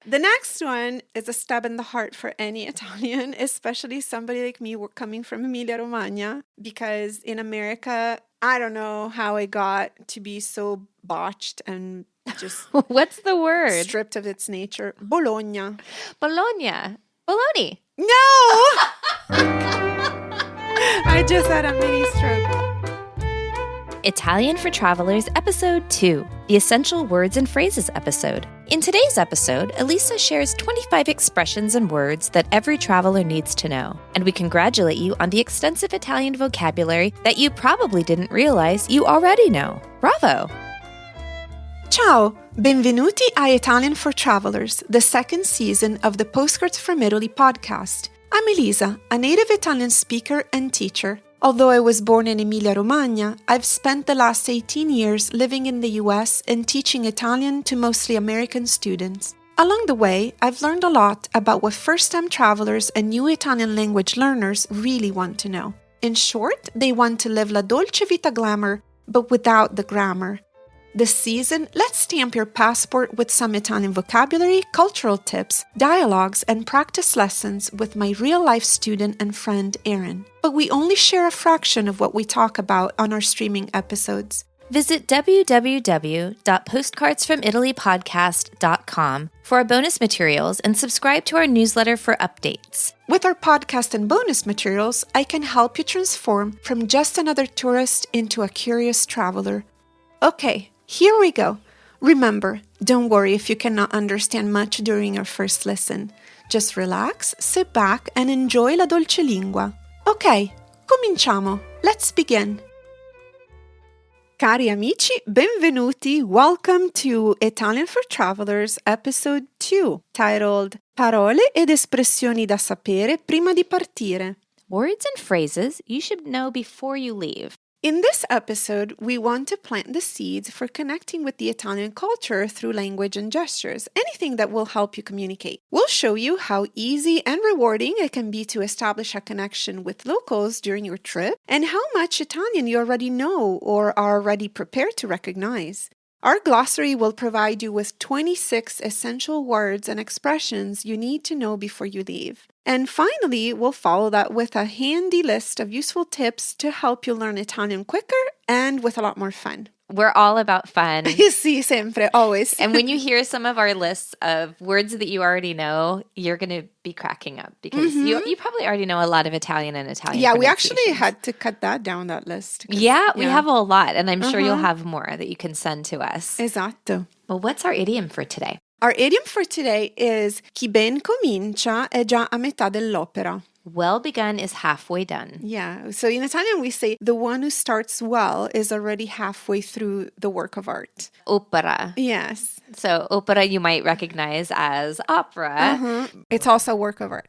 The next one is a stab in the heart for any Italian, especially somebody like me coming from Emilia-Romagna, because in America, I don't know how it got to be so botched and just What's the word? stripped of its nature. Bologna. Bologna. Bologna. No! I just had a mini stroke. Italian for Travelers, Episode 2, the Essential Words and Phrases episode. In today's episode, Elisa shares 25 expressions and words that every traveler needs to know, and we congratulate you on the extensive Italian vocabulary that you probably didn't realize you already know. Bravo! Ciao! Benvenuti a Italian for Travelers, the second season of the Postcards from Italy podcast. I'm Elisa, a native Italian speaker and teacher. Although I was born in Emilia-Romagna, I've spent the last 18 years living in the US and teaching Italian to mostly American students. Along the way, I've learned a lot about what first-time travelers and new Italian language learners really want to know. In short, they want to live la Dolce Vita glamour, but without the grammar. This season, let's stamp your passport with some Italian vocabulary, cultural tips, dialogues, and practice lessons with my real-life student and friend, Erin. But we only share a fraction of what we talk about on our streaming episodes. Visit www.postcardsfromitalypodcast.com for our bonus materials and subscribe to our newsletter for updates. With our podcast and bonus materials, I can help you transform from just another tourist into a curious traveler. Okay. Here we go. Remember, don't worry if you cannot understand much during your first listen. Just relax, sit back, and enjoy la dolce lingua. Ok, cominciamo. Let's begin. Cari amici, benvenuti. Welcome to Italian for Travelers, Episode 2, titled Parole ed espressioni da sapere prima di partire. Words and phrases you should know before you leave. In this episode, we want to plant the seeds for connecting with the Italian culture through language and gestures, anything that will help you communicate. We'll show you how easy and rewarding it can be to establish a connection with locals during your trip, and how much Italian you already know or are already prepared to recognize. Our glossary will provide you with 26 essential words and expressions you need to know before you leave. And finally, we'll follow that with a handy list of useful tips to help you learn Italian quicker and with a lot more fun. We're all about fun. Sí, sempre, always. And when you hear some of our lists of words that you already know, you're going to be cracking up because you probably already know a lot of Italian and Italian. Yeah, we actually had to cut that down, that list. Yeah, we have a lot, and I'm sure you'll have more that you can send to us. Esatto. Well, what's our idiom for today? Our idiom for today is chi ben comincia è già a metà dell'opera. Well begun is halfway done. Yeah. So in Italian, we say the one who starts well is already halfway through the work of art. Opera. Yes. So opera you might recognize as opera. It's also a work of art.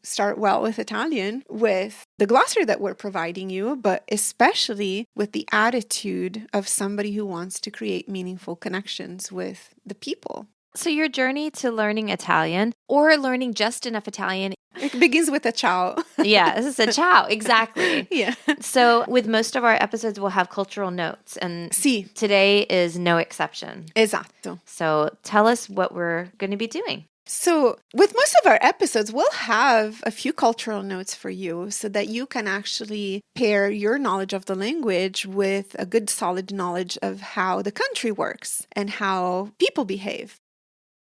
Start well with Italian with the glossary that we're providing you, but especially with the attitude of somebody who wants to create meaningful connections with the people. So your journey to learning Italian or learning just enough Italian. It begins with a ciao. Yeah, this is a ciao, exactly. Yeah. So with most of our episodes, we'll have cultural notes. And Sì. Today is no exception. Esatto. So tell us what we're going to be doing. So with most of our episodes, we'll have a few cultural notes for you so that you can actually pair your knowledge of the language with a good solid knowledge of how the country works and how people behave.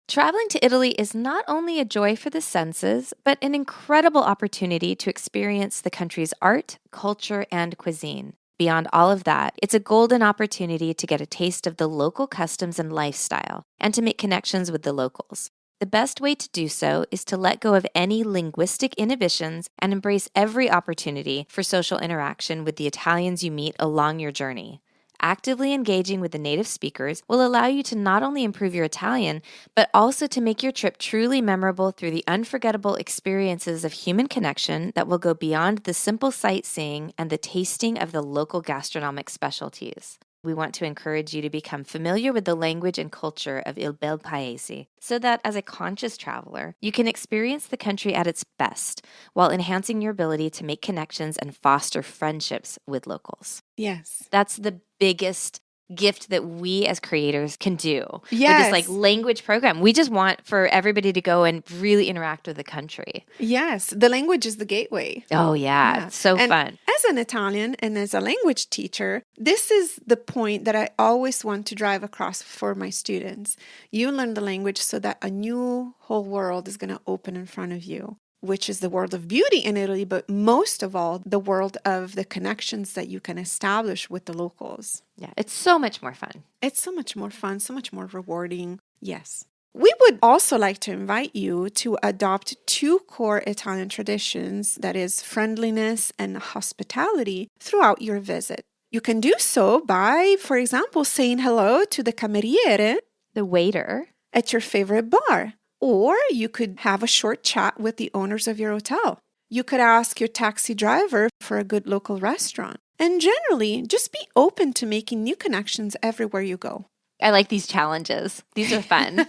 Traveling to Italy is not only a joy for the senses, but an incredible opportunity to experience the country's art, culture, and cuisine. Beyond all of that, it's a golden opportunity to get a taste of the local customs and lifestyle, and to make connections with the locals. The best way to do so is to let go of any linguistic inhibitions and embrace every opportunity for social interaction with the Italians you meet along your journey. Actively engaging with the native speakers will allow you to not only improve your Italian, but also to make your trip truly memorable through the unforgettable experiences of human connection that will go beyond the simple sightseeing and the tasting of the local gastronomic specialties. We want to encourage you to become familiar with the language and culture of Il Bel Paese, so that as a conscious traveler, you can experience the country at its best while enhancing your ability to make connections and foster friendships with locals. Yes. That's the biggest gift that we as creators can do with Yes. this like language program. We just want for everybody to go and really interact with the country. Yes, the language is the gateway. Oh, yeah. It's so And fun. as an Italian and as a language teacher, this is the point that I always want to drive across for my students. You learn the language so that a new whole world is going to open in front of you, which is the world of beauty in Italy, but most of all, the world of the connections that you can establish with the locals. Yeah, it's so much more fun. It's so much more fun, so much more rewarding. Yes. We would also like to invite you to adopt 2 core Italian traditions, that is friendliness and hospitality, throughout your visit. You can do so by, for example, saying hello to the cameriere, The waiter. at your favorite bar. Or you could have a short chat with the owners of your hotel. You could ask your taxi driver for a good local restaurant. And generally, just be open to making new connections everywhere you go. I like these challenges. These are fun.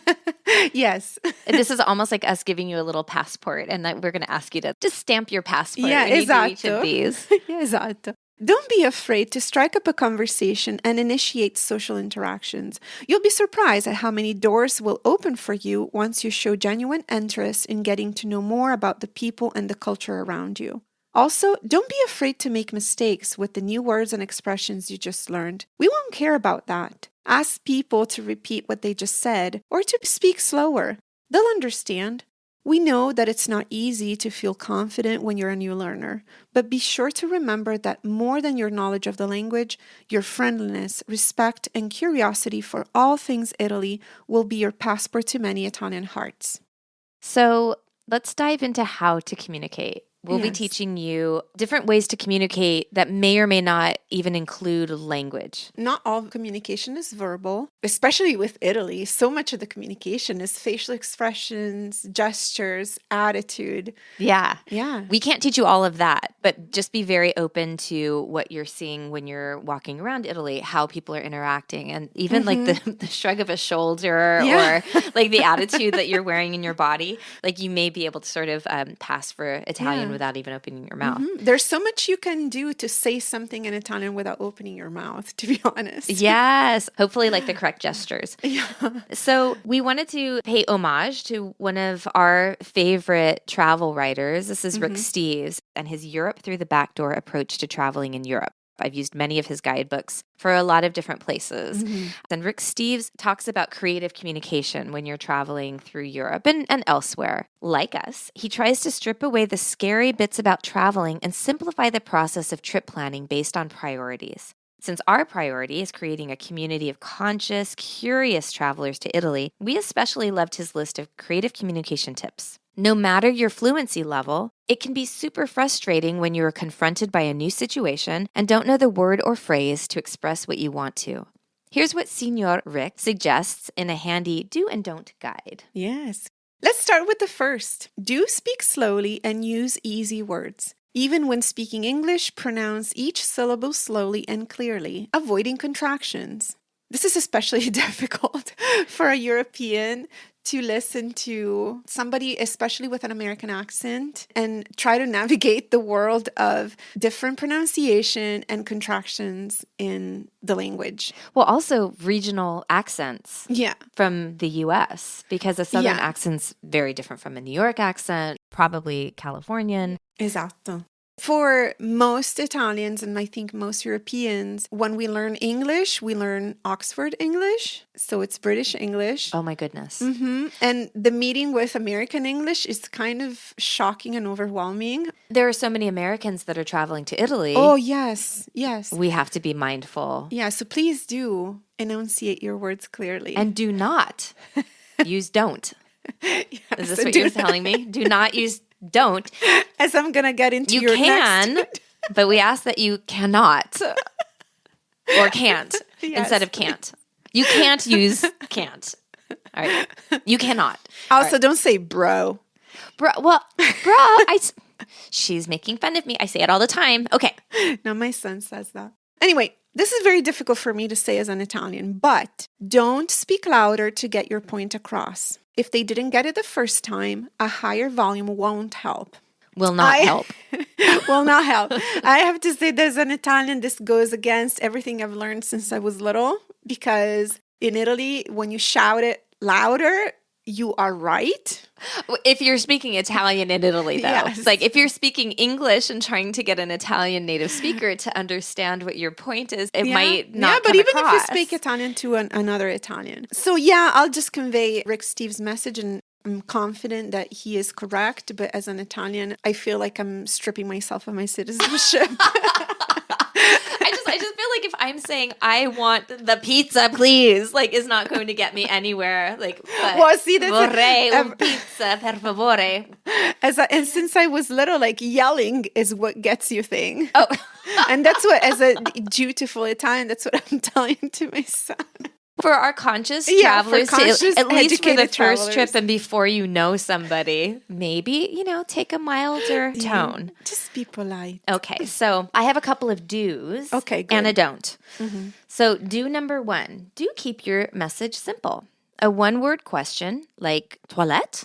Yes. This is almost like us giving you a little passport and that we're going to ask you to just stamp your passport Yeah, when you do each esatto. of these. Yeah, esatto. Don't be afraid to strike up a conversation and initiate social interactions. You'll be surprised at how many doors will open for you once you show genuine interest in getting to know more about the people and the culture around you. Also, don't be afraid to make mistakes with the new words and expressions you just learned. We won't care about that. Ask people to repeat what they just said or to speak slower. They'll understand. We know that it's not easy to feel confident when you're a new learner, but be sure to remember that more than your knowledge of the language, your friendliness, respect, and curiosity for all things Italy will be your passport to many Italian hearts. So let's dive into how to communicate. We'll be Yes. teaching you different ways to communicate that may or may not even include language. Not all communication is verbal, especially with Italy. So much of the communication is facial expressions, gestures, attitude. Yeah. Yeah. We can't teach you all of that, but just be very open to what you're seeing when you're walking around Italy, how people are interacting, and even like the shrug of a shoulder Yeah. or like the attitude that you're wearing in your body. Like you may be able to sort of pass for Italian without even opening your mouth. There's so much you can do to say something in Italian without opening your mouth, to be honest. Yes. Hopefully like the correct gestures. Yeah. So we wanted to pay homage to one of our favorite travel writers. This is Rick Steves and his Europe Through the Back Door approach to traveling in Europe. I've used many of his guidebooks for a lot of different places. And Rick Steves talks about creative communication when you're traveling through Europe and elsewhere. Like us, he tries to strip away the scary bits about traveling and simplify the process of trip planning based on priorities. Since our priority is creating a community of conscious, curious travelers to Italy, we especially loved his list of creative communication tips. No matter your fluency level, it can be super frustrating when you are confronted by a new situation and don't know the word or phrase to express what you want to. Here's what Signor Rick suggests in a handy do and don't guide. Yes. Let's start with the first. Do speak slowly and use easy words. Even when speaking English, pronounce each syllable slowly and clearly, avoiding contractions. This is especially difficult for a European to listen to somebody, especially with an American accent, and try to navigate the world of different pronunciation and contractions in the language. Well, also regional accents Yeah. from the U.S. because a Southern Yeah. accent's very different from a New York accent, probably Californian. Esatto. For most Italians, and I think most Europeans, when we learn English, we learn Oxford English. So it's British English. Oh my goodness. And the meeting with American English is kind of shocking and overwhelming. There are so many Americans that are traveling to Italy. Oh, yes. Yes. We have to be mindful. Yeah. So please do enunciate your words clearly. And do not use don't. Yes, Is this so what do you're not- telling me? Do not use don't. As I'm going to get into You your can, next. but we ask that you cannot or can't Yes. instead of can't. You can't use can't. All right. You cannot. Also, don't say bro. She's making fun of me. I say it all the time. Okay. Now, my son says that. Anyway, this is very difficult for me to say as an Italian, but don't speak louder to get your point across. If they didn't get it the first time, a higher volume won't help. will not help. Will not help. I have to say, there's an Italian, this goes against everything I've learned since I was little, because in Italy, when you shout it louder, you are right. If you're speaking Italian in Italy, though, Yes. like if you're speaking English and trying to get an Italian native speaker to understand what your point is, it might not but come even across. if you speak Italian to another Italian. So yeah, I'll just convey Rick Steve's message, and I'm confident that he is correct. But as an Italian, I feel like I'm stripping myself of my citizenship. I just feel like if I'm saying I want the pizza, please, like is not going to get me anywhere. Like, well, see, that's vorrei un pizza, per favore. And since I was little, like yelling is what gets you thing. Oh, and that's what, as a dutiful Italian, that's what I'm telling to my son. For our conscious travelers, at least for the first trip and before you know somebody, maybe, take a milder tone. Just be polite. Okay, so I have a couple of do's and a don't. Mm-hmm. So do number 1, do keep your message simple. A one-word question like toilette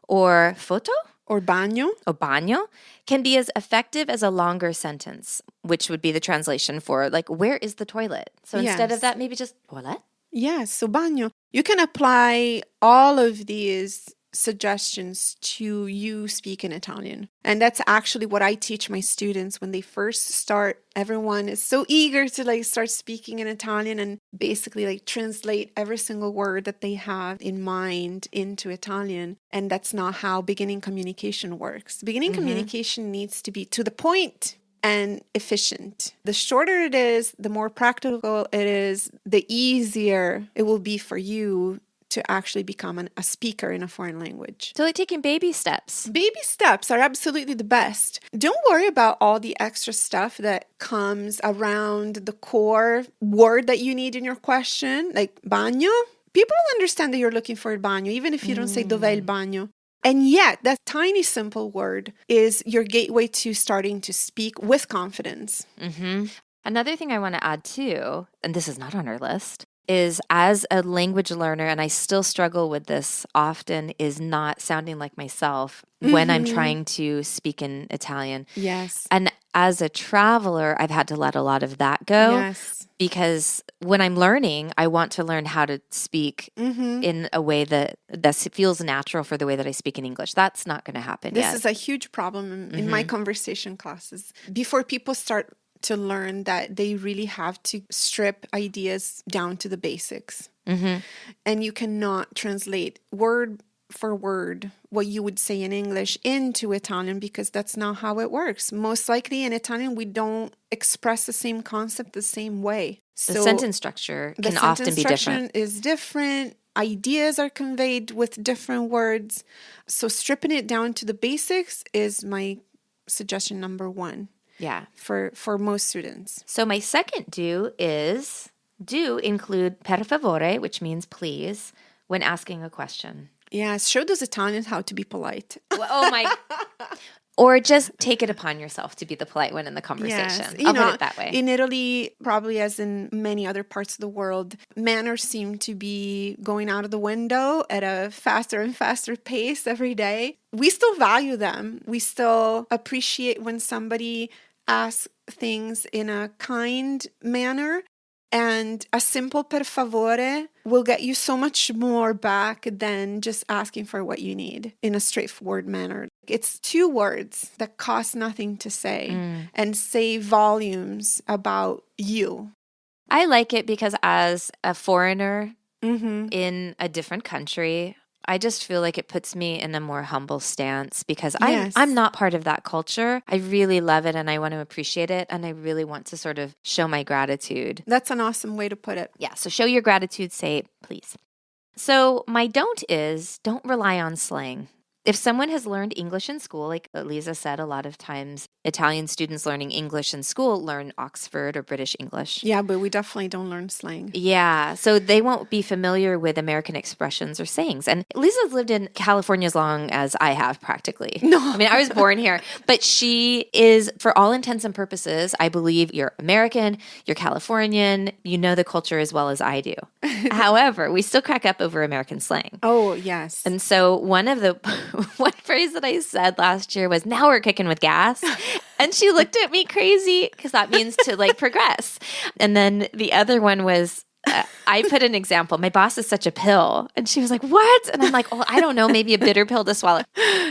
or photo or bagno can be as effective as a longer sentence, which would be the translation for like, where is the toilet? So instead of that, maybe just toilette. Yes, so bagno. You can apply all of these suggestions to you speaking Italian. And that's actually what I teach my students when they first start. Everyone is so eager to start speaking in Italian and basically translate every single word that they have in mind into Italian. And that's not how beginning communication works. Beginning communication needs to be to the point and efficient. The shorter it is, the more practical it is, the easier it will be for you to actually become a speaker in a foreign language. So taking baby steps. Baby steps are absolutely the best. Don't worry about all the extra stuff that comes around the core word that you need in your question, like bagno. People understand that you're looking for a bagno, even if you don't say dov'è il bagno. And yet, that tiny, simple word is your gateway to starting to speak with confidence. Mm-hmm. Another thing I want to add too, and this is not on our list, is as a language learner, and I still struggle with this often, is not sounding like myself when I'm trying to speak in Italian. Yes. And as a traveler, I've had to let a lot of that go. Yes. Because when I'm learning, I want to learn how to speak in a way that feels natural for the way that I speak in English. That's not going to happen yet. This is a huge problem in my conversation classes. Before people start to learn that they really have to strip ideas down to the basics. And you cannot translate word for word what you would say in English into Italian, because that's not how it works. Most likely in Italian, we don't express the same concept the same way. The sentence structure can often be different. The sentence structure is different. Ideas are conveyed with different words. So stripping it down to the basics is my suggestion number 1. Yeah. For most students. So my second do include per favore, which means please, when asking a question. Yes, show those Italians how to be polite. Well, oh my. Or just take it upon yourself to be the polite one in the conversation. Yes. I'll put it that way. In Italy, probably as in many other parts of the world, manners seem to be going out of the window at a faster and faster pace every day. We still value them. We still appreciate when somebody asks things in a kind manner. And a simple per favore will get you so much more back than just asking for what you need in a straightforward manner. It's 2 words that cost nothing to say and say volumes about you. I like it because as a foreigner in a different country, I just feel like it puts me in a more humble stance because I'm not part of that culture. I really love it and I want to appreciate it and I really want to sort of show my gratitude. That's an awesome way to put it. Yeah, so show your gratitude, say please. So my don't rely on slang. If someone has learned English in school, like Elisa said, a lot of times Italian students learning English in school learn Oxford or British English. Yeah, but we definitely don't learn slang. Yeah, so they won't be familiar with American expressions or sayings. And Lisa's lived in California as long as I have, practically. No. I mean, I was born here, but she is, for all intents and purposes, I believe you're American, you're Californian, you know the culture as well as I do. However, we still crack up over American slang. Oh, yes. And so one phrase that I said last year was, now we're kicking with gas. And she looked at me crazy because that means to like progress. And then the other one was, I put an example. My boss is such a pill. And she was like, what? And I'm like, oh, I don't know, maybe a bitter pill to swallow.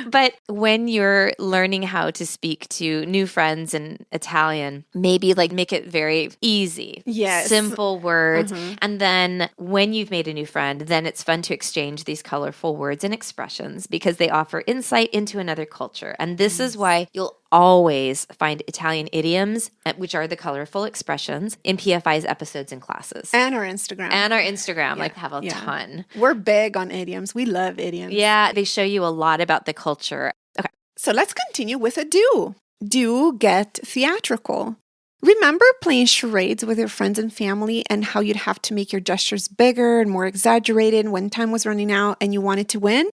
But when you're learning how to speak to new friends in Italian, maybe like make it very easy. Yes. Simple words. And then when you've made a new friend, then it's fun to exchange these colorful words and expressions because they offer insight into another culture. And this is why you'll always find Italian idioms, which are the colorful expressions, in PFI's episodes and classes. And our Instagram. Like have a ton. We're big on idioms. We love idioms. Yeah, they show you a lot about the culture. Okay. So let's continue with a do. Do get theatrical. Remember playing charades with your friends and family and how you'd have to make your gestures bigger and more exaggerated when time was running out and you wanted to win?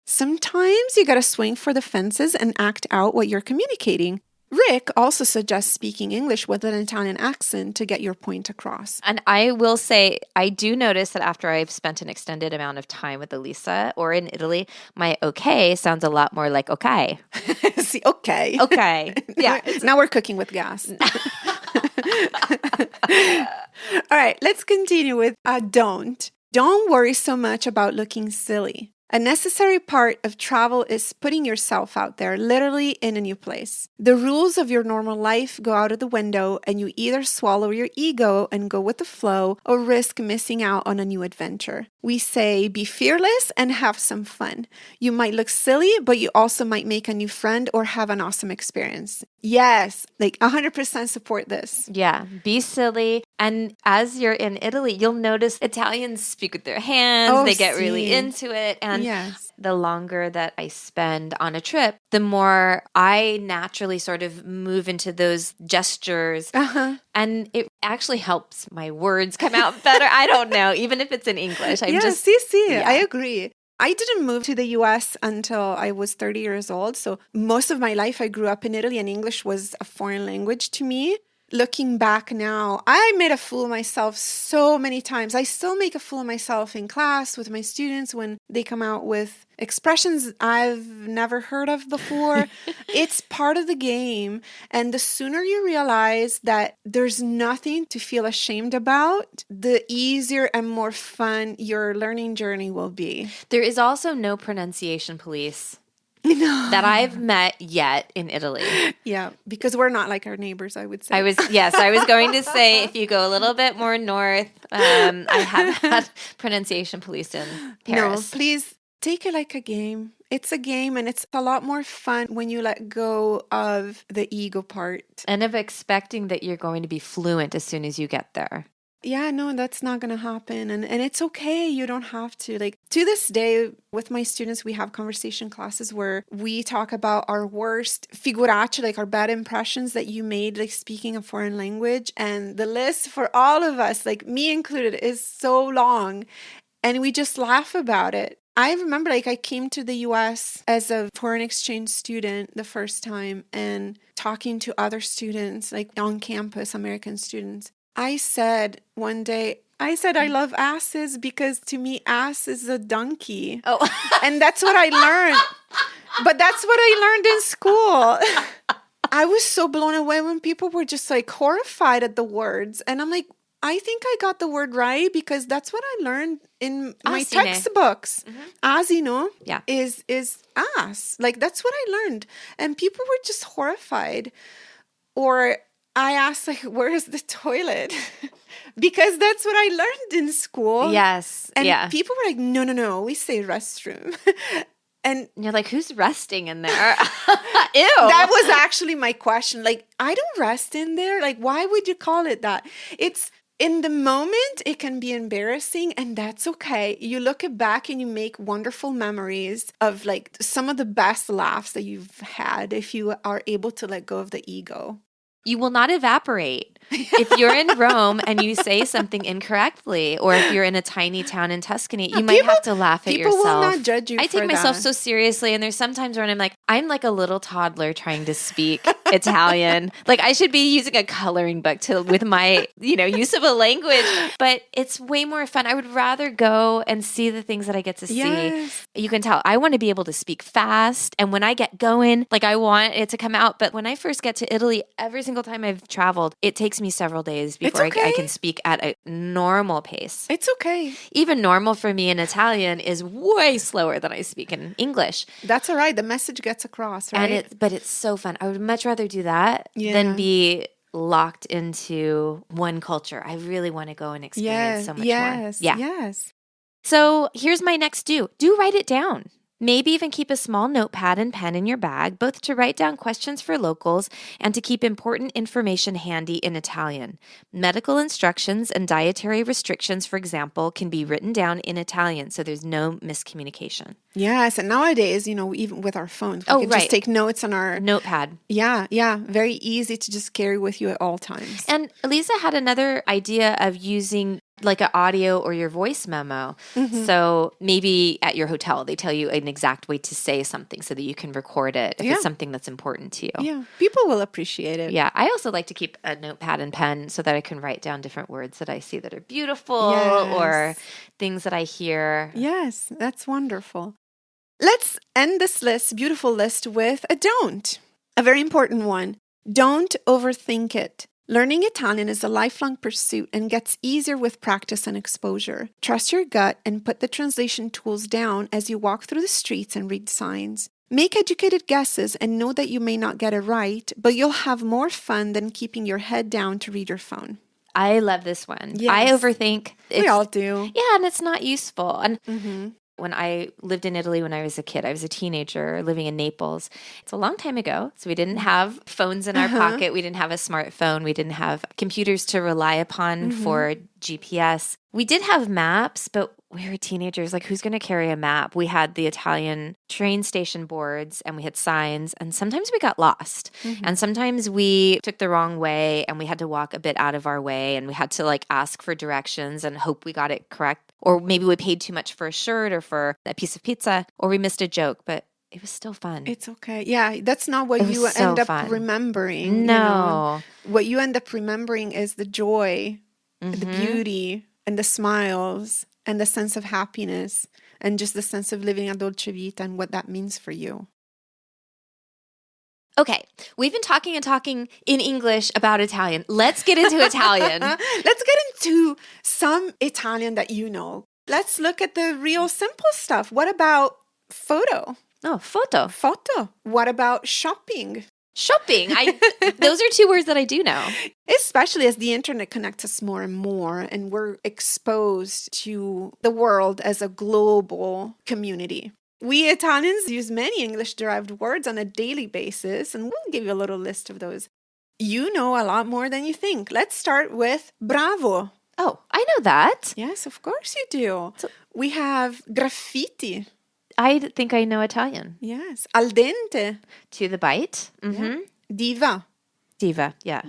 Sometimes you gotta swing for the fences and act out what you're communicating. Rick also suggests speaking English with an Italian accent to get your point across. And I will say, I do notice that after I've spent an extended amount of time with Elisa or in Italy, my okay sounds a lot more like okay. See, okay. Okay. Yeah. Now we're cooking with gas. All right, let's continue with don't. Don't worry so much about looking silly. A necessary part of travel is putting yourself out there, literally in a new place. The rules of your normal life go out of the window, and you either swallow your ego and go with the flow or risk missing out on a new adventure. We say be fearless and have some fun. You might look silly, but you also might make a new friend or have an awesome experience. Yes, like 100% support this. Yeah, be silly. And as you're in Italy, you'll notice Italians speak with their hands. They get really into it. And the longer that I spend on a trip, the more I naturally sort of move into those gestures. And it actually helps my words come out better. I don't know, even if it's in English. I agree. I didn't move to the US until I was 30 years old. So most of my life I grew up in Italy and English was a foreign language to me. Looking back now, I made a fool of myself so many times. I still make a fool of myself in class with my students when they come out with expressions I've never heard of before. It's part of the game. And the sooner you realize that there's nothing to feel ashamed about, the easier and more fun your learning journey will be. There is also no pronunciation police. That I've met yet in Italy. Yeah, because we're not like our neighbors, I would say. I was going to say if you go a little bit more north, I have had pronunciation police in Paris. No, please take it like a game. It's a game and it's a lot more fun when you let go of the ego part. And of expecting that you're going to be fluent as soon as you get there. Yeah, no, that's not going to happen. And it's okay. You don't have to. Like, to this day, with my students, we have conversation classes where we talk about our worst figuracce, like our bad impressions that you made, like speaking a foreign language. And the list for all of us, like me included, is so long. And we just laugh about it. I remember, like, I came to the US as a foreign exchange student the first time and talking to other students, like on campus, American students. I said one day, I love asses because to me, ass is a donkey. Oh. And that's what I learned. But that's what I learned in school. I was so blown away when people were just like horrified at the words. And I'm like, I think I got the word right because that's what I learned in my textbooks. Asino is ass. Like, that's what I learned. And people were just horrified. Or I asked, like, where is the toilet? Because that's what I learned in school. Yes. And people were like, no, we say restroom. And you're like, who's resting in there? Ew. That was actually my question. Like, I don't rest in there. Like, why would you call it that? It's In the moment, it can be embarrassing, and that's okay. You look it back and you make wonderful memories of like some of the best laughs that you've had if you are able to let go of the ego. You will not evaporate. If you're in Rome and you say something incorrectly, or if you're in a tiny town in Tuscany, you might have to laugh at yourself. People will not judge you. I take myself so seriously, and there's sometimes when I'm like a little toddler trying to speak Italian. Like I should be using a coloring book with my use of a language, but it's way more fun. I would rather go and see the things that I get to see. You can tell I want to be able to speak fast, and when I get going, like I want it to come out. But when I first get to Italy, every single time I've traveled, it takes me several days before I can speak at a normal pace. It's okay. Even normal for me in Italian is way slower than I speak in English. That's all right. The message gets across, right? But it's so fun. I would much rather do that than be locked into one culture. I really want to go and experience so much more. Yes. So here's my next do. Do write it down. Maybe even keep a small notepad and pen in your bag, both to write down questions for locals and to keep important information handy in Italian. Medical instructions and dietary restrictions, for example, can be written down in Italian, so there's no miscommunication. Yes, and nowadays, even with our phones, we can just take notes on our notepad. Yeah, very easy to just carry with you at all times. And Elisa had another idea of using like an audio or your voice memo. Mm-hmm. So maybe at your hotel, they tell you an exact way to say something so that you can record it if it's something that's important to you. Yeah, people will appreciate it. Yeah, I also like to keep a notepad and pen so that I can write down different words that I see that are beautiful or things that I hear. Yes, that's wonderful. Let's end this beautiful list with a don't. A very important one. Don't overthink it. Learning Italian is a lifelong pursuit and gets easier with practice and exposure. Trust your gut and put the translation tools down as you walk through the streets and read signs. Make educated guesses and know that you may not get it right, but you'll have more fun than keeping your head down to read your phone. I love this one. Yes. I overthink. We all do. Yeah, and it's not useful. And when I lived in Italy when I was a kid, I was a teenager living in Naples. It's a long time ago, so we didn't have phones in our pocket. We didn't have a smartphone. We didn't have computers to rely upon for GPS. We did have maps, but we were teenagers. Like, who's going to carry a map? We had the Italian train station boards and we had signs, and sometimes we got lost. And sometimes we took the wrong way and we had to walk a bit out of our way, and we had to ask for directions and hope we got it correct. Or maybe we paid too much for a shirt or for a piece of pizza, or we missed a joke, but it was still fun. It's okay. Yeah, that's not what you end up remembering. No. What you end up remembering is the joy, the beauty, and the smiles, and the sense of happiness, and just the sense of living a Dolce Vita and what that means for you. Okay, we've been talking in English about Italian. Let's get into Italian. Let's get into some Italian that you know. Let's look at the real simple stuff. What about photo? Oh, photo. Photo. What about shopping? Shopping. Those are two words that I do know. Especially as the internet connects us more and more, and we're exposed to the world as a global community. We Italians use many English-derived words on a daily basis, and we'll give you a little list of those. You know a lot more than you think. Let's start with bravo. Oh, I know that. Yes, of course you do. We have graffiti. I think I know Italian. Yes. Al dente. To the bite. Yeah. Diva. Diva, yeah.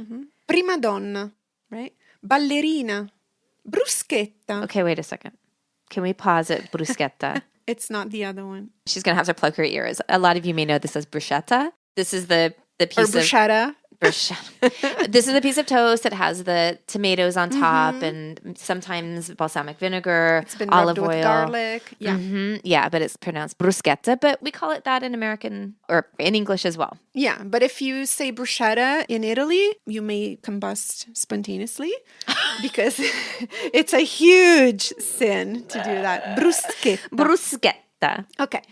Prima donna, right? Ballerina. Bruschetta. Okay, wait a second. Can we pause at bruschetta? It's not the other one. She's going to have to plug her ears. A lot of you may know this as bruschetta. This is the piece or bruschetta. This is the piece of toast that has the tomatoes on top and sometimes balsamic vinegar, it's been olive rubbed oil. With garlic. Yeah. Yeah, but it's pronounced bruschetta, but we call it that in American or in English as well. Yeah, but if you say bruschetta in Italy, you may combust spontaneously because it's a huge sin to do that. Bruschetta. Okay.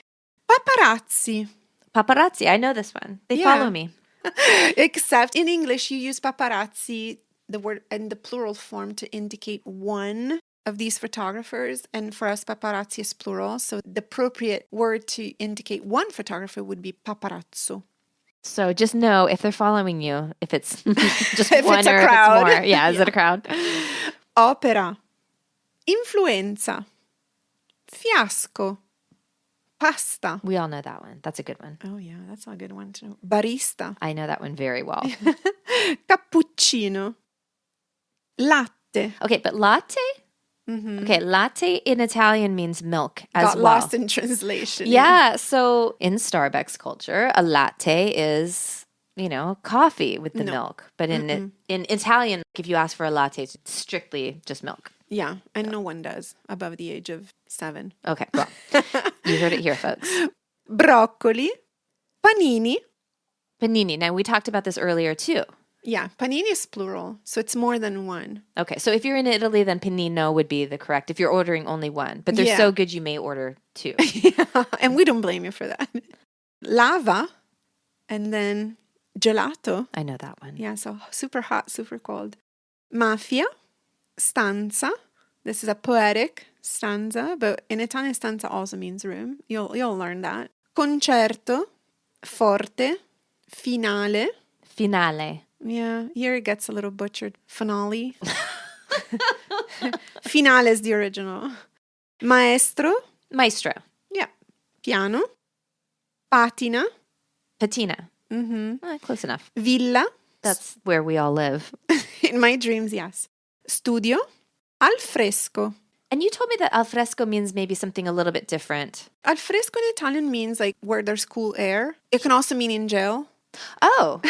Paparazzi. Paparazzi. I know this one. They follow me. Except in English, you use paparazzi, the word in the plural form, to indicate one of these photographers. And for us, paparazzi is plural. So the appropriate word to indicate one photographer would be paparazzo. So just know if they're following you, if it's just if one it's a or crowd. if it's more. Yeah, is it a crowd? Opera. Influenza. Fiasco. Pasta. We all know that one. That's a good one. Oh, yeah, that's a good one to know. Barista. I know that one very well. Cappuccino. Latte. Okay, but latte? Okay, latte in Italian means milk as Got well. lost in translation. Yeah, so in Starbucks culture, a latte is, coffee with the milk. But in Italian, if you ask for a latte, it's strictly just milk. Yeah, and no one does above the age of 7. Okay, well, you heard it here, folks. Broccoli. Panini. Panini. Now, we talked about this earlier, too. Yeah, panini is plural, so it's more than one. Okay, so if you're in Italy, then panino would be the correct. If you're ordering only one. But they're so good, you may order 2. Yeah, and we don't blame you for that. Lava, and then gelato. I know that one. Yeah, so super hot, super cold. Mafia. Stanza. This is a poetic stanza, but in Italian, stanza also means room. You'll learn that. Concerto. Forte. Finale. Finale. Yeah, here it gets a little butchered. Finale. Finale is the original. Maestro. Maestro. Yeah. Piano. Patina. Patina. Mm-hmm. Close enough. Villa. That's where we all live. In my dreams, yes. Studio. Al fresco. And you told me that al fresco means maybe something a little bit different. Al fresco in Italian means like where there's cool air. It can also mean in jail. Oh,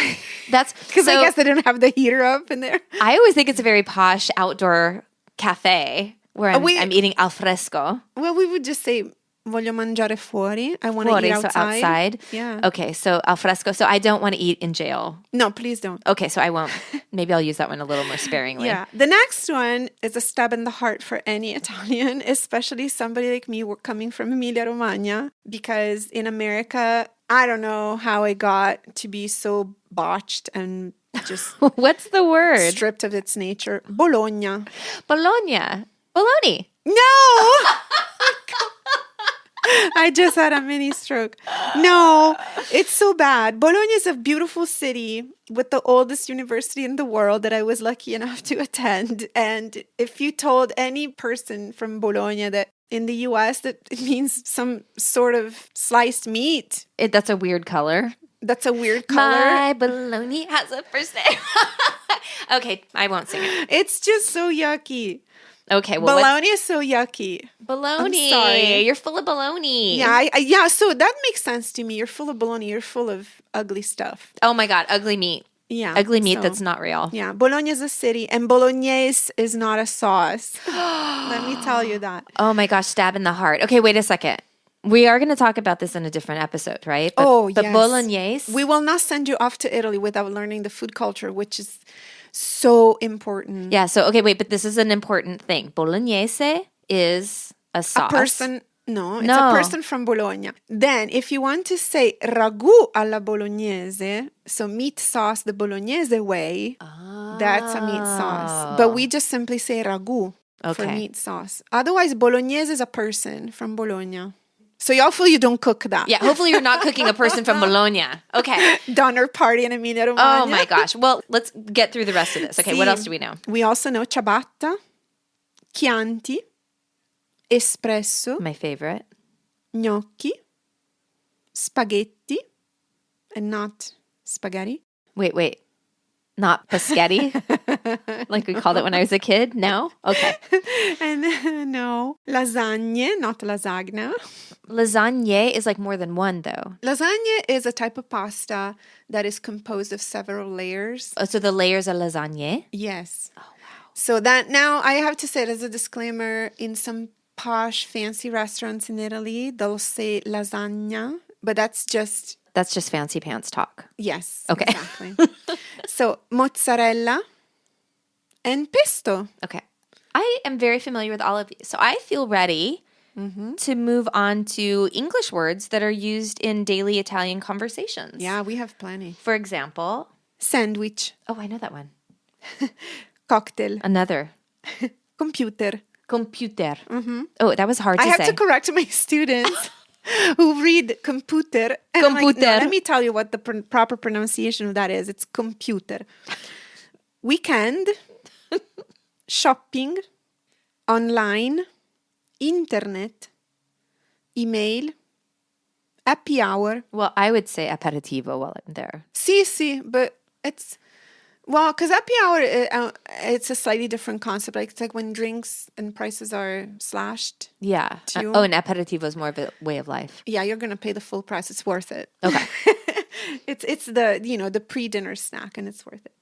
that's because I guess they don't have the heater up in there. I always think it's a very posh outdoor cafe where I'm eating al fresco. Well, we would just say voglio mangiare fuori. I want to eat outside. So outside. Yeah. Okay, so al fresco. So I don't want to eat in jail. No, please don't. Okay, so I won't. Maybe I'll use that one a little more sparingly. Yeah. The next one is a stab in the heart for any Italian, especially somebody like me coming from Emilia-Romagna, because in America, I don't know how it got to be so botched and just what's the word? Stripped of its nature. Bologna. Bologna. Bologna. No! I just had a mini stroke. No, it's so bad. Bologna is a beautiful city with the oldest university in the world that I was lucky enough to attend. And if you told any person from Bologna that in the US that it means some sort of sliced meat. That's a weird color. That's a weird color. My bologna has a first name. Okay, I won't sing it. It's just so yucky. Okay, well, bologna is so yucky. Bologna. I'm sorry. You're full of bologna. Yeah, so that makes sense to me. You're full of bologna. You're full of ugly stuff. Oh my God, ugly meat. Yeah. Ugly meat that's not real. Yeah, Bologna is a city, and bolognese is not a sauce. Let me tell you that. Oh my gosh, stab in the heart. Okay, wait a second. We are going to talk about this in a different episode, right? But yes. Bolognese. We will not send you off to Italy without learning the food culture, which is so important. Yeah, so, okay, wait, but this is an important thing. Bolognese is a sauce. A person... No, it's a person from Bologna. Then, if you want to say ragu alla bolognese, so meat sauce the Bolognese way, that's a meat sauce. But we just simply say ragu for meat sauce. Otherwise, bolognese is a person from Bologna. So hopefully you don't cook that. Yeah, hopefully you're not cooking a person from Bologna. Okay. Donner party in Emilia-Romagna. Oh my gosh. Well, let's get through the rest of this. Okay, what else do we know? We also know ciabatta, Chianti, espresso. My favorite. Gnocchi, spaghetti, and not spaghetti. Wait. Not paschetti? Like we called it when I was a kid? No? Okay. And no. Lasagne, not lasagna. Lasagne is like more than one, though. Lasagne is a type of pasta that is composed of several layers. Oh, so the layers are lasagne? Yes. Oh, wow. So that now I have to say it as a disclaimer, in some posh, fancy restaurants in Italy, they'll say lasagna, but that's just fancy pants talk. Yes. Okay. Exactly. So mozzarella and pesto. Okay. I am very familiar with all of these. So I feel ready to move on to English words that are used in daily Italian conversations. Yeah, we have plenty. For example, sandwich. Oh, I know that one. Cocktail. Another. Computer. Computer. Oh, that was hard to say. I have to correct my students who read computer. And I'm like, no, let me tell you what the proper pronunciation of that is. It's computer. Weekend. shopping, online, internet, email, happy hour. Well, I would say aperitivo while I'm there. Sì, but it's... Well, because happy hour, it's a slightly different concept. Like, it's like when drinks and prices are slashed. Yeah. Too. And aperitivo is more of a way of life. Yeah, you're going to pay the full price. It's worth it. Okay. It's the, the pre-dinner snack, and it's worth it.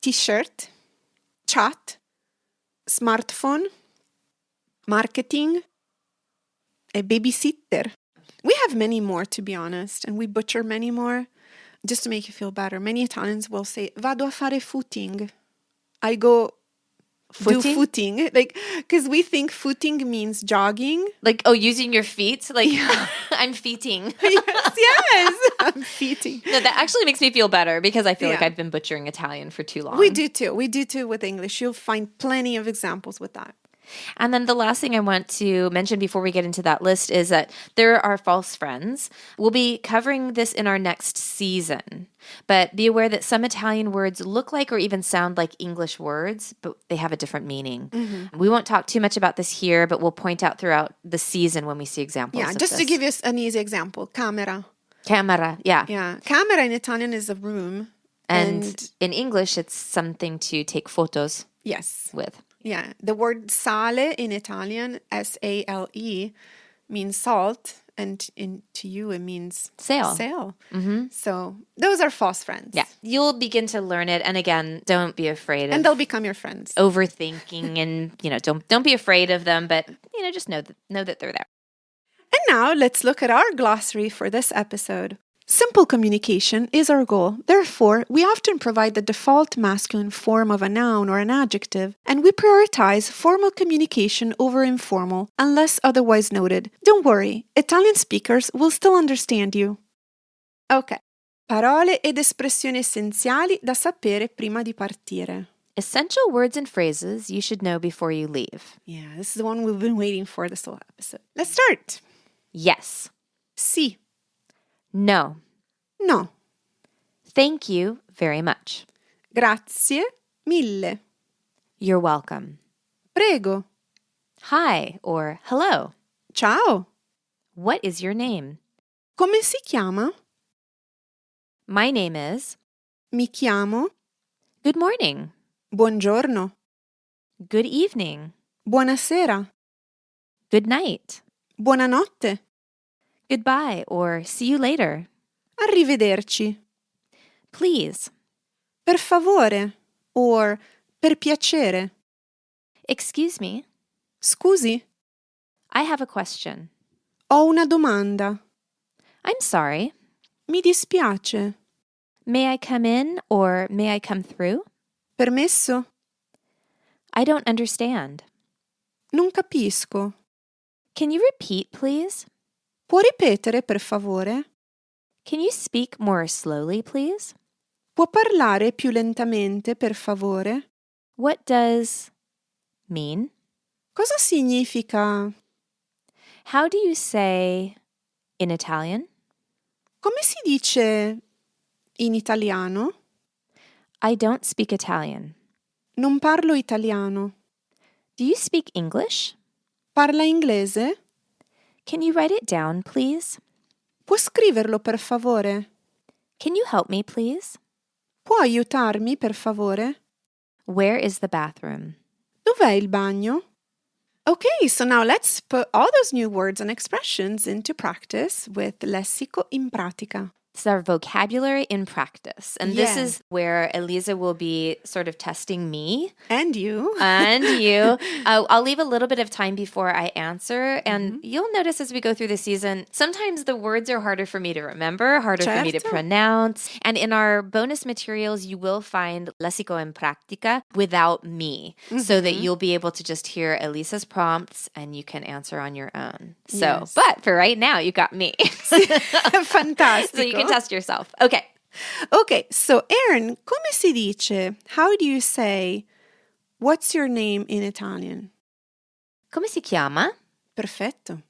T-shirt, chat, smartphone, marketing, a babysitter. We have many more, to be honest, and we butcher many more. Just to make you feel better, many Italians will say, vado a fare footing. I go do footing. Like, because we think footing means jogging. Like, using your feet? Like, I'm feeting. Yes, I'm feeting. No, that actually makes me feel better because I feel like I've been butchering Italian for too long. We do too with English. You'll find plenty of examples with that. And then the last thing I want to mention before we get into that list is that there are false friends. We'll be covering this in our next season, but be aware that some Italian words look like or even sound like English words, but they have a different meaning. Mm-hmm. We won't talk too much about this here, but we'll point out throughout the season when we see examples of just this. to give you an easy example, camera. Camera, yeah. Yeah, camera in Italian is a room. And in English, it's something to take photos with. Yeah, the word sale in Italian, S-A-L-E, means salt, and to you it means sail. Mm-hmm. So those are false friends. Yeah, you'll begin to learn it, and again, don't be afraid of... And they'll become your friends. Overthinking, and don't be afraid of them, but just know that they're there. And now let's look at our glossary for this episode. Simple communication is our goal. Therefore, we often provide the default masculine form of a noun or an adjective, and we prioritize formal communication over informal, unless otherwise noted. Don't worry, Italian speakers will still understand you. Ok. Parole ed espressioni essenziali da sapere prima di partire. Essential words and phrases you should know before you leave. Yeah, this is the one we've been waiting for this whole episode. Let's start. Yes. Sì. No. No. Thank you very much. Grazie mille. You're welcome. Prego. Hi or hello. Ciao. What is your name? Come si chiama? My name is... Mi chiamo. Good morning. Buongiorno. Good evening. Buonasera. Good night. Buonanotte. Goodbye or see you later. Arrivederci. Please. Per favore or per piacere. Excuse me. Scusi. I have a question. Ho una domanda. I'm sorry. Mi dispiace. May I come in or may I come through? Permesso? I don't understand. Non capisco. Can you repeat, please? Può ripetere, per favore? Can you speak more slowly, please? Può parlare più lentamente, per favore? What does mean? Cosa significa? How do you say in Italian? Come si dice in italiano? I don't speak Italian. Non parlo italiano. Do you speak English? Parla inglese? Can you write it down, please? Può scriverlo, per favore? Can you help me, please? Può aiutarmi, per favore? Where is the bathroom? Dov'è il bagno? Okay, so now let's put all those new words and expressions into practice with Lessico in Pratica. It's our vocabulary in practice. And this is where Elisa will be sort of testing me. And you. I'll leave a little bit of time before I answer. And you'll notice as we go through the season, sometimes the words are harder for me to remember, harder for me to pronounce. And in our bonus materials, you will find Lessico in Pratica without me, so that you'll be able to just hear Elisa's prompts and you can answer on your own. So, but for right now, you got me. Fantastic. So you can test yourself. Okay. Okay, so Erin, come si dice? How do you say, what's your name in Italian? Come si chiama? Perfetto.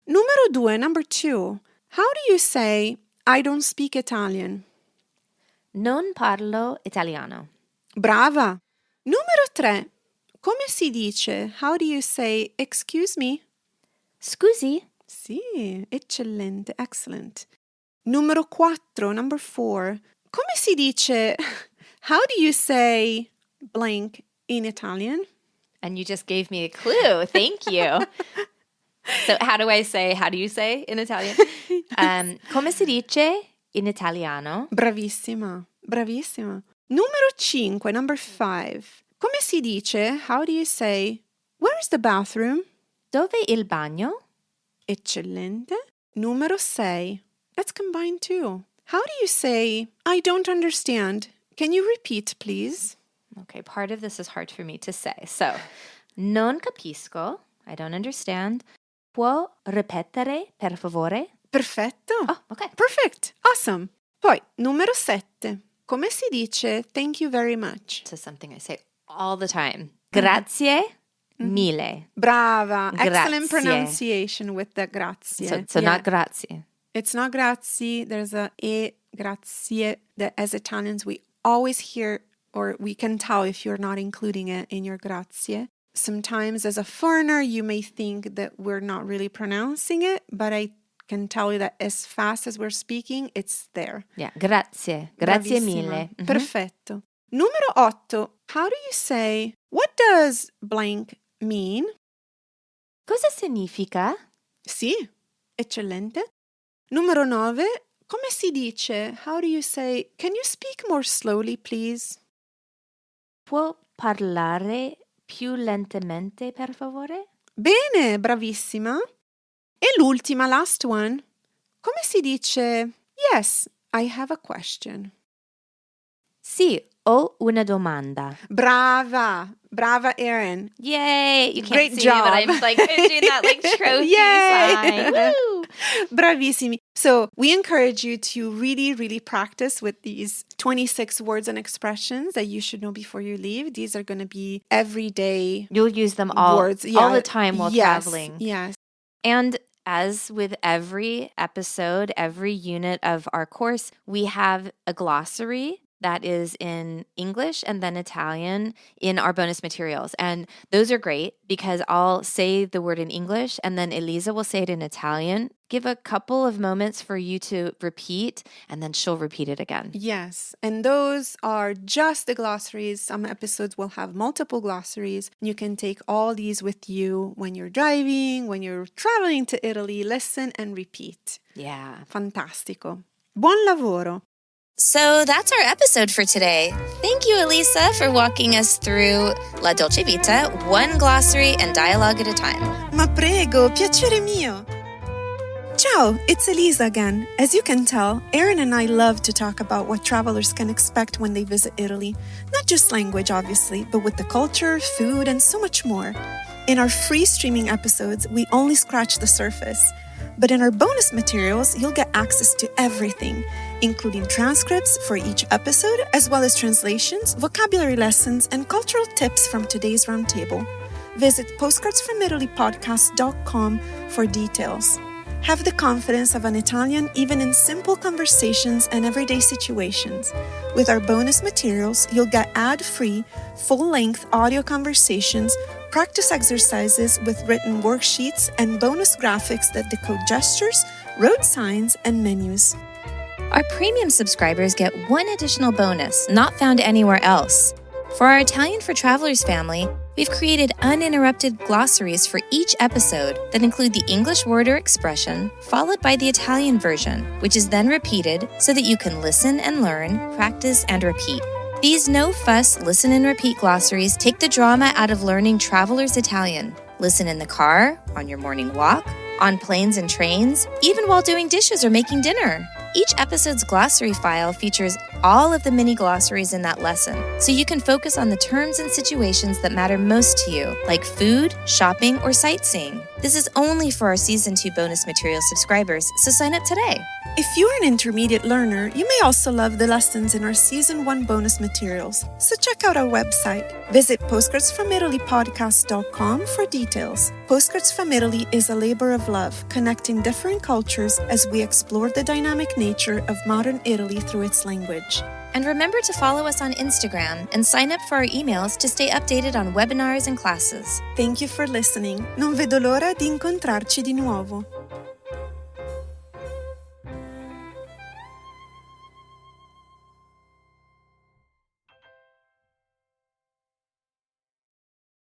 Number 2. How do you say, I don't speak Italian? Non parlo italiano. Brava. Numero 3. come si dice? How do you say excuse me? Scusi. Sì, eccellente, excellent. Numero 4, number 4. Come si dice? How do you say blank in Italian? And you just gave me a clue. Thank you. So how do you say in Italian? Come si dice in Italiano? Bravissima, bravissima. Numero 5, number 5. Come si dice? How do you say, where is the bathroom? Dove il bagno? Eccellente. Numero 6. Let's combine two. How do you say, I don't understand? Can you repeat, please? Okay, part of this is hard for me to say. So, non capisco. I don't understand. Può ripetere, per favore? Perfetto. Oh, okay. Perfect. Awesome. Poi, numero 7. Come si dice thank you very much? This is something I say all the time. Grazie mille. Brava. Grazie. Excellent pronunciation with the grazie. So not grazie. It's not grazie. There's a e grazie that as Italians we always hear, or we can tell if you're not including it in your grazie. Sometimes as a foreigner, you may think that we're not really pronouncing it, but I can tell you that as fast as we're speaking, it's there. Yeah, grazie. Grazie Bravissima. mille. Perfetto. Numero 8. How do you say, what does blank mean? Cosa significa? Sì, eccellente. Numero 9. Come si dice? How do you say, can you speak more slowly, please? Può parlare più lentamente, per favore? Bene, bravissima. E l'ultima, last one. Come si dice? Yes, I have a question. Sì, ho una domanda. Brava, brava Erin. Yay! You can't Great see job. me, but I'm like doing that like trophy Yay! sign. Woo! Bravissimi. So we encourage you to really, really practice with these 26 words and expressions that you should know before you leave. These are going to be everyday You'll use them all words. all the time while traveling. Yes. And as with every episode, every unit of our course, we have a glossary that is in English and then Italian in our bonus materials. And those are great because I'll say the word in English and then Elisa will say it in Italian. Give a couple of moments for you to repeat and then she'll repeat it again. Yes. And those are just the glossaries. Some episodes will have multiple glossaries. You can take all these with you when you're driving, when you're traveling to Italy. Listen and repeat. Yeah. Fantastico. Buon lavoro. So that's our episode for today. Thank you, Elisa, for walking us through La Dolce Vita, one glossary and dialogue at a time. Ma prego, piacere mio. Ciao, it's Elisa again. As you can tell, Erin and I love to talk about what travelers can expect when they visit Italy. Not just language, obviously, but with the culture, food, and so much more. In our free streaming episodes, we only scratch the surface. But in our bonus materials, you'll get access to everything, including transcripts for each episode, as well as translations, vocabulary lessons, and cultural tips from today's roundtable. Visit postcardsfromitalypodcast.com for details. Have the confidence of an Italian even in simple conversations and everyday situations. With our bonus materials, you'll get ad-free, full-length audio conversations, practice exercises with written worksheets, and bonus graphics that decode gestures, road signs, and menus. Our premium subscribers get one additional bonus not found anywhere else. For our Italian for Travelers family, we've created uninterrupted glossaries for each episode that include the English word or expression, followed by the Italian version, which is then repeated so that you can listen and learn, practice, and repeat. These no-fuss listen and repeat glossaries take the drama out of learning travelers' Italian. Listen in the car, on your morning walk, on planes and trains, even while doing dishes or making dinner. Each episode's glossary file features all of the mini glossaries in that lesson, so you can focus on the terms and situations that matter most to you, like food, shopping, or sightseeing. This is only for our Season 2 bonus material subscribers, so sign up today. If you're an intermediate learner, you may also love the lessons in our Season 1 bonus materials, so check out our website. Visit postcardsfromitalypodcast.com for details. Postcards from Italy is a labor of love, connecting different cultures as we explore the dynamic nature of modern Italy through its language. page. And remember to follow us on Instagram and sign up for our emails to stay updated on webinars and classes. Thank you for listening. Non vedo l'ora di incontrarci di nuovo.